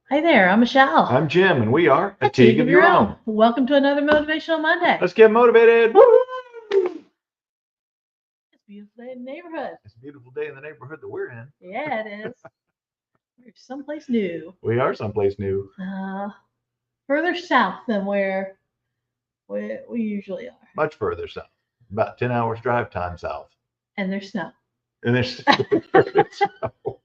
Hi there, I'm Michelle. I'm Jim, and we are A Teague of Your Own. Welcome to another Motivational Monday. Let's get motivated. Woo-hoo! It's a beautiful day in the neighborhood. It's a beautiful day in the neighborhood that we're in. Yeah, it is. We're someplace new. We are someplace new. Further south than where we usually are. Much further south. About 10 hours drive time south. And there's snow. And there's snow.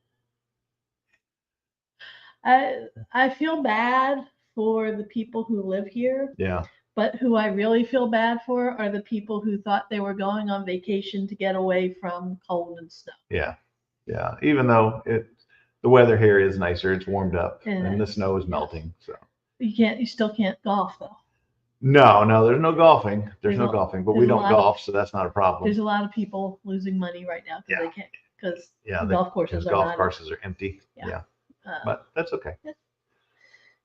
I feel bad for the people who live here. Yeah. But who I really feel bad for are the people who thought they were going on vacation to get away from cold and snow. Yeah. Yeah. Even though the weather here is nicer, it's warmed up, and the snow is melting. So you still can't golf though. No, there's no golfing. There's no golfing, but we don't golf, so that's not a problem. There's a lot of people losing money right now because they can't, because the golf courses are empty. Yeah. But that's okay.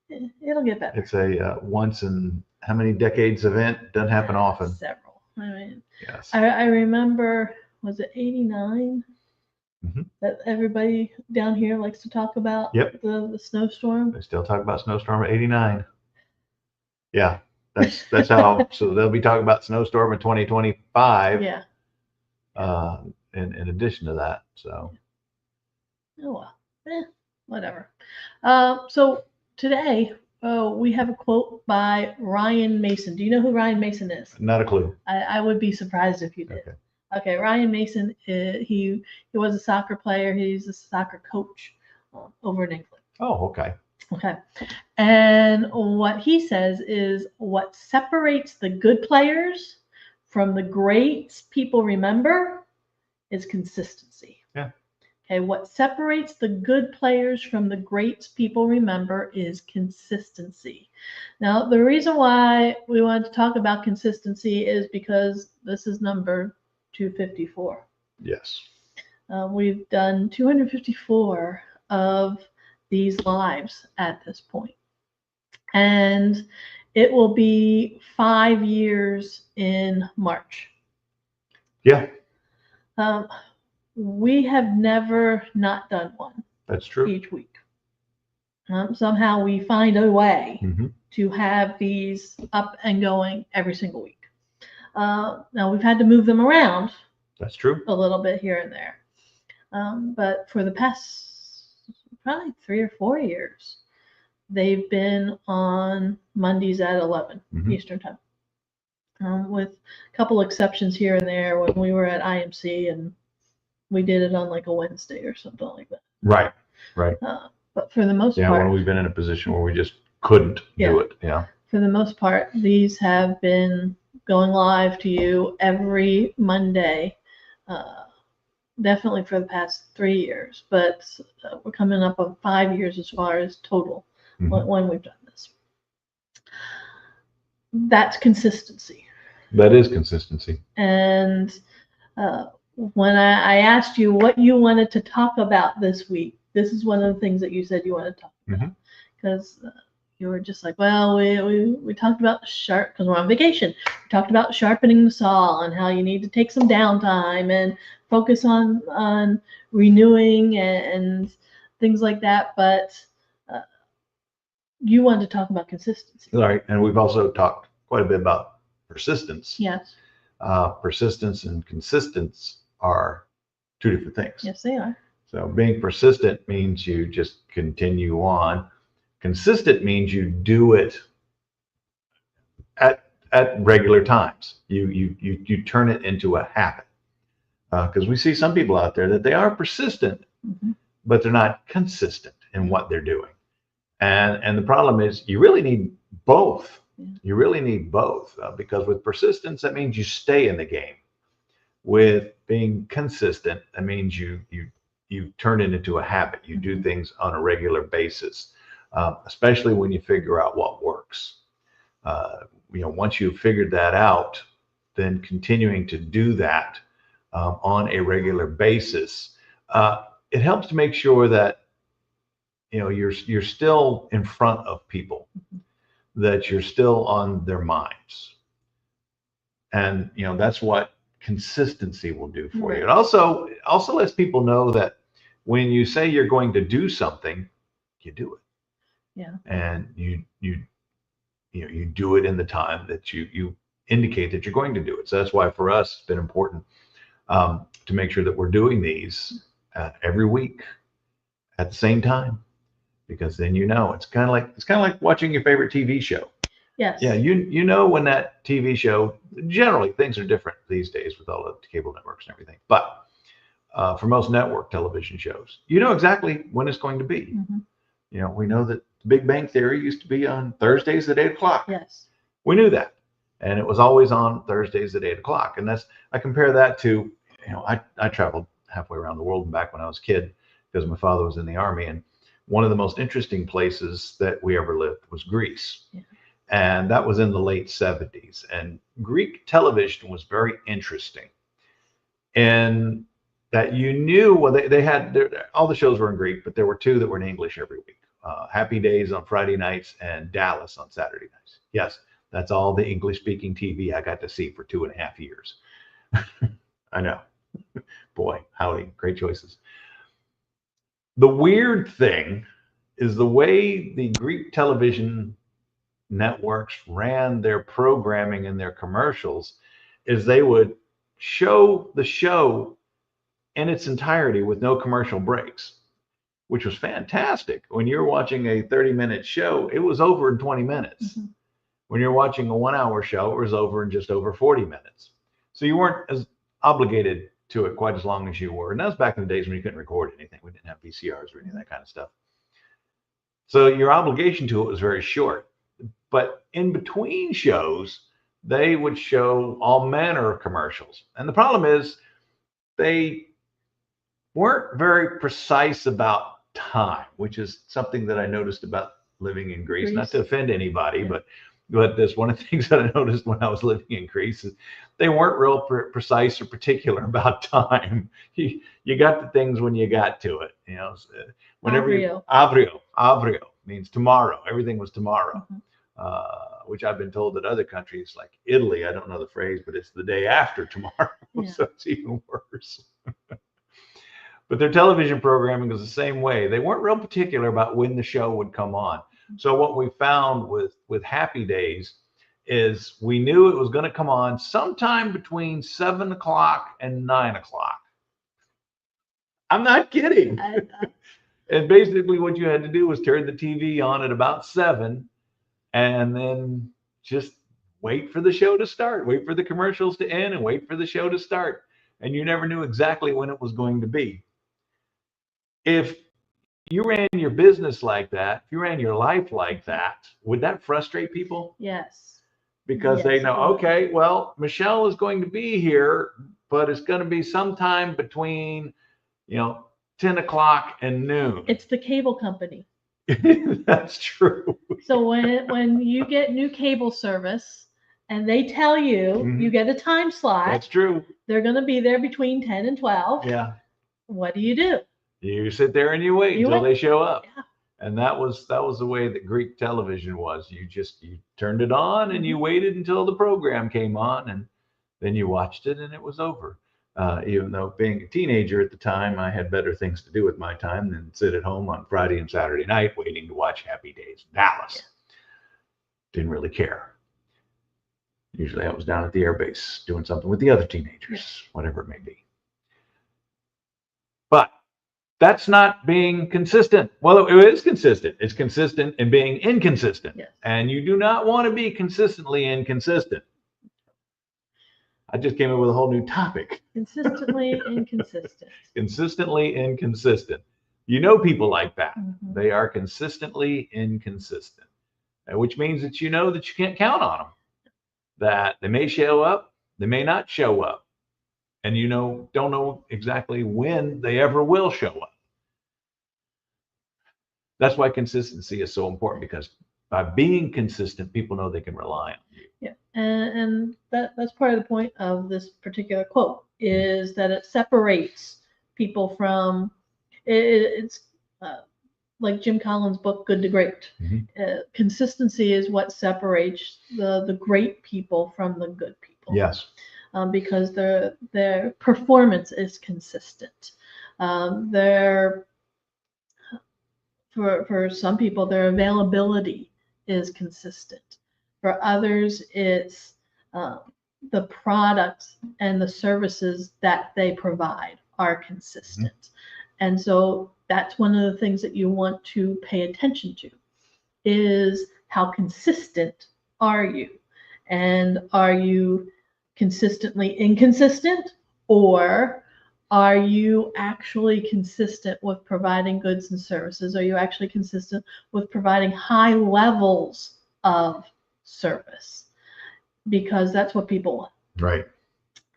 It'll get better. It's a once in how many decades event? Doesn't happen often. Several. I mean, yes. I remember, was it 89? That everybody down here likes to talk about. Yep. The snowstorm. They still talk about snowstorm of 89. Yeah. That's how. So they'll be talking about snowstorm in 2025. Yeah. In addition to that, so. Oh well. Whatever. So today we have a quote by Ryan Mason. Do you know who Ryan Mason is? Not a clue. I would be surprised if you did. Okay. Ryan Mason. He was a soccer player. He's a soccer coach over in England. Oh, okay. Okay. And what he says is what separates the good players from the greats people remember is consistency. Yeah. Okay. What separates the good players from the greats people remember is consistency. Now, the reason why we wanted to talk about consistency is because this is number 254. Yes. We've done 254 of these lives at this point. And it will be 5 years in March. Yeah. We have never not done one. That's true. Each week. Somehow we find a way to have these up and going every single week. Now we've had to move them around. That's true. A little bit here and there. But for the past probably 3 or 4 years, they've been on Mondays at 11 Eastern time. With a couple exceptions here and there when we were at IMC and we did it on like a Wednesday or something like that. Right. But for the most part. Yeah, when we've been in a position where we just couldn't do it. Yeah. For the most part, these have been going live to you every Monday. Definitely for the past 3 years, but we're coming up on 5 years as far as total when we've done this. That's consistency. That is consistency. And when I asked you what you wanted to talk about this week, this is one of the things that you said you wanted to talk about. Because you were just like, well, we talked about because we're on vacation. We talked about sharpening the saw and how you need to take some downtime and focus on renewing and things like that. But you wanted to talk about consistency. Right. And we've also talked quite a bit about persistence. Yes. Persistence and consistence are two different things. Yes, they are. So being persistent means you just continue on. Consistent means you do it at regular times. You turn it into a habit. Because we see some people out there that they are persistent, but they're not consistent in what they're doing. And the problem is you really need both. You really need both because with persistence, that means you stay in the game. With being consistent, that means you turn it into a habit. You do things on a regular basis, especially when you figure out what works. Once you've figured that out, then continuing to do that on a regular basis, it helps to make sure that you're still in front of people, that you're still on their minds, and that's what consistency will do for you. It also lets people know that when you say you're going to do something, you do it. Yeah. And you do it in the time that you indicate that you're going to do it. So that's why for us it's been important to make sure that we're doing these every week at the same time, because then it's kind of like watching your favorite TV show. Yes. Yeah, you know when that TV show, generally things are different these days with all the cable networks and everything, but for most network television shows, you know exactly when it's going to be. Mm-hmm. We know that Big Bang Theory used to be on Thursdays at 8 o'clock. Yes. We knew that, and it was always on Thursdays at 8 o'clock. And I compare that to, I traveled halfway around the world and back when I was a kid because my father was in the army, and one of the most interesting places that we ever lived was Greece. Yeah. And that was in the late 70s. And Greek television was very interesting. And that you knew, well, they had, all the shows were in Greek, but there were two that were in English every week. Happy Days on Friday nights and Dallas on Saturday nights. Yes, that's all the English-speaking TV I got to see for 2.5 years. I know. Boy, howdy, great choices. The weird thing is the way the Greek television networks ran their programming and their commercials is they would show the show in its entirety with no commercial breaks, which was fantastic. When you're watching a 30-minute show, it was over in 20 minutes. Mm-hmm. When you're watching a 1-hour show, it was over in just over 40 minutes. So you weren't as obligated to it quite as long as you were. And that was back in the days when you couldn't record anything. We didn't have VCRs or any of that kind of stuff. So your obligation to it was very short. But in between shows, they would show all manner of commercials. And the problem is they weren't very precise about time, which is something that I noticed about living in Greece. Not to offend anybody, Yeah. but this one of the things that I noticed when I was living in Greece is they weren't real precise or particular about time. You got the things when you got to it. Whenever avreo means tomorrow. Everything was tomorrow. Mm-hmm. Which I've been told that other countries like Italy, I don't know the phrase, but it's the day after tomorrow. Yeah. So it's even worse. But their television programming was the same way. They weren't real particular about when the show would come on. So what we found with Happy Days is we knew it was going to come on sometime between 7 o'clock and 9 o'clock. I'm not kidding. And basically what you had to do was turn the TV on at about 7 and then just wait for the show to start, wait for the commercials to end and wait for the show to start. And you never knew exactly when it was going to be. If you ran your business like that, if you ran your life like that, would that frustrate people? Yes. Because they know, okay, well, Michelle is going to be here, but it's going to be sometime between, 10 o'clock and noon. It's the cable company. That's true. So when you get new cable service and they tell you you get a time slot. That's true. They're going to be there between 10 and 12. Yeah. What do? You sit there and you wait until they show up. Yeah. And that was the way that Greek television was. You turned it on and you waited until the program came on, and then you watched it and it was over. Even though being a teenager at the time, I had better things to do with my time than sit at home on Friday and Saturday night waiting to watch Happy Days in Dallas. Yeah. Didn't really care. Usually I was down at the air base doing something with the other teenagers, whatever it may be. But that's not being consistent. Well, it is consistent. It's consistent in being inconsistent. Yes. And you do not want to be consistently inconsistent. I just came up with a whole new topic. Consistently inconsistent. Consistently inconsistent. You know people like that. Mm-hmm. They are consistently inconsistent, which means that you know that you can't count on them. That they may show up, they may not show up. And don't know exactly when they ever will show up. That's why consistency is so important, because by being consistent, people know they can rely on you. Yeah, and that's part of the point of this particular quote is that it separates people from it's like Jim Collins' book Good to Great. Mm-hmm. Consistency is what separates the great people from the good people. Yes. Because their performance is consistent. Their For some people, their availability is consistent. For others, it's the products and the services that they provide are consistent. And so that's one of the things that you want to pay attention to, is how consistent are you? And are you consistently inconsistent, or are you actually consistent with providing goods and services? Are you actually consistent with providing high levels of service? Because that's what people want. Right.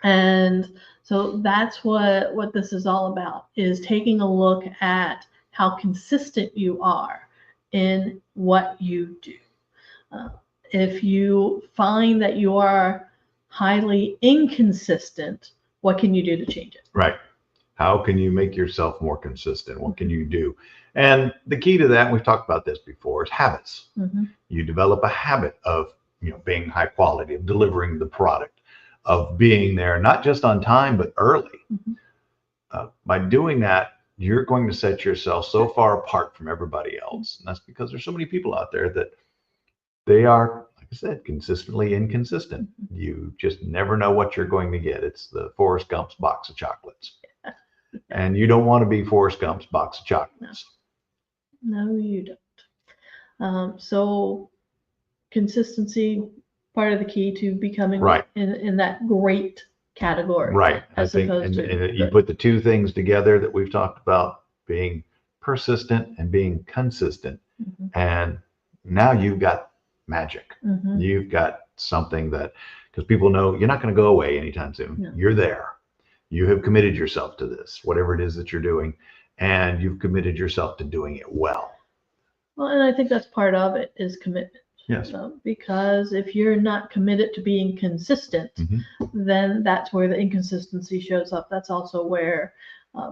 And so that's what this is all about, is taking a look at how consistent you are in what you do. If you find that you are highly inconsistent, what can you do to change it? Right. How can you make yourself more consistent? What can you do? And the key to that, and we've talked about this before, is habits. You develop a habit of, being high quality, of delivering the product, of being there, not just on time, but early. By doing that, you're going to set yourself so far apart from everybody else. And that's because there's so many people out there that they are, like I said, consistently inconsistent. You just never know what you're going to get. It's the Forrest Gump's box of chocolates. And you don't want to be Forrest Gump's box of chocolates. No, you don't. So consistency, part of the key to becoming in that great category. Right. I think, and you put the two things together that we've talked about, being persistent and being consistent. And now you've got magic. You've got something that, because people know you're not going to go away anytime soon. No. You're there. You have committed yourself to this, whatever it is that you're doing, and you've committed yourself to doing it well. Well, and I think that's part of it, is commitment. Yes. Because if you're not committed to being consistent, then that's where the inconsistency shows up. That's also where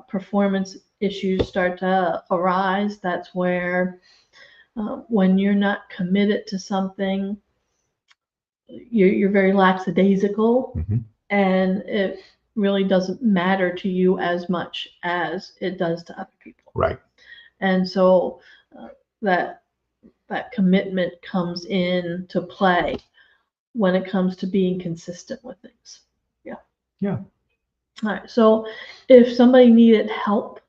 performance issues start to arise. That's where when you're not committed to something, you're very lackadaisical, and it really doesn't matter to you as much as it does to other people. Right. And so that commitment comes in to play when it comes to being consistent with things. Yeah. All right. So if somebody needed help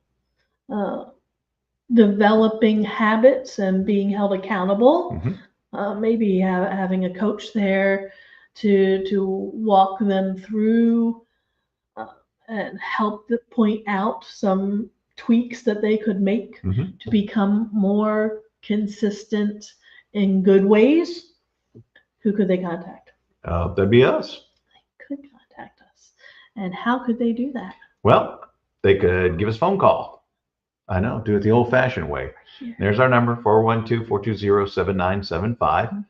developing habits and being held accountable, maybe having a coach there to walk them through and help point out some tweaks that they could make to become more consistent in good ways, who could they contact? That'd be us. They could contact us. And how could they do that? Well, they could give us a phone call. I know, do it the old-fashioned way. There's our number, 412-420-7975.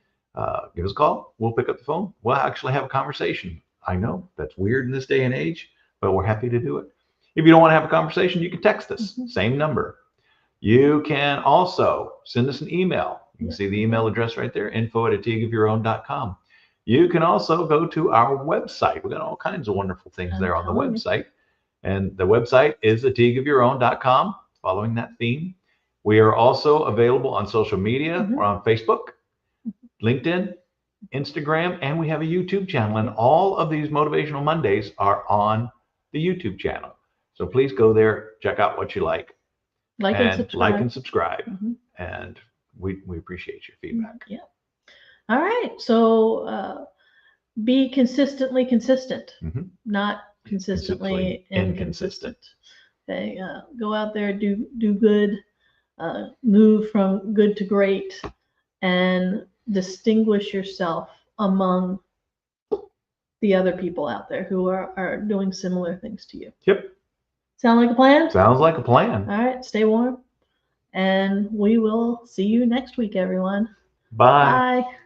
Give us a call. We'll pick up the phone. We'll actually have a conversation. I know that's weird in this day and age, but we're happy to do it. If you don't want to have a conversation, you can text us. Same number. You can also send us an email. You can see the email address right there, info@atigaofyourown.com. You can also go to our website. We've got all kinds of wonderful things there on the website. And the website is atigaofyourown.com, following that theme. We are also available on social media. We're on Facebook, LinkedIn, Instagram, and we have a YouTube channel. And all of these Motivational Mondays are on the YouTube channel. So please go there, check out what you like. Like and subscribe. And we appreciate your feedback. Yeah. All right. So be consistently consistent, not consistently inconsistent. Okay. Go out there, do good, move from good to great, and distinguish yourself among the other people out there who are doing similar things to you. Yep. Sound like a plan? Sounds like a plan. All right. Stay warm. And we will see you next week, everyone. Bye. Bye.